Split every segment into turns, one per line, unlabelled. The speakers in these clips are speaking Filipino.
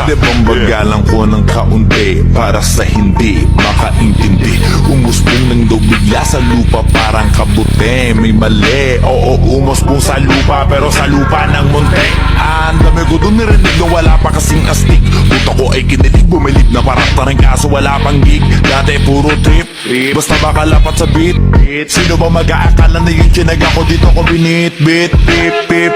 Pwede bang bagalan ko ng kaunti para sa hindi makaintindi? Umusbong ng daw bigla sa lupa parang kabuti. May mali, oo umusbong sa lupa pero sa lupa ng munti. Ang dami ko dun narinig na wala pa kasing astig. Puto ko ay kinilig, bumilib na parata rin kaso wala pang gig. Dati puro trip, basta makalapat sa beat. Sino ba mag-aakala na yung tinaga ko dito ko binit? Bit, pip, pip.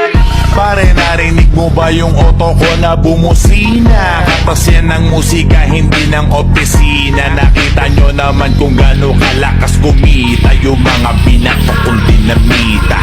Pare narinig mo ba yung auto ko na bumusina? Katas yan ng musika, hindi ng opisina. Nakita nyo naman kung gaano kalakas kumita yung mga binato kong dinamita.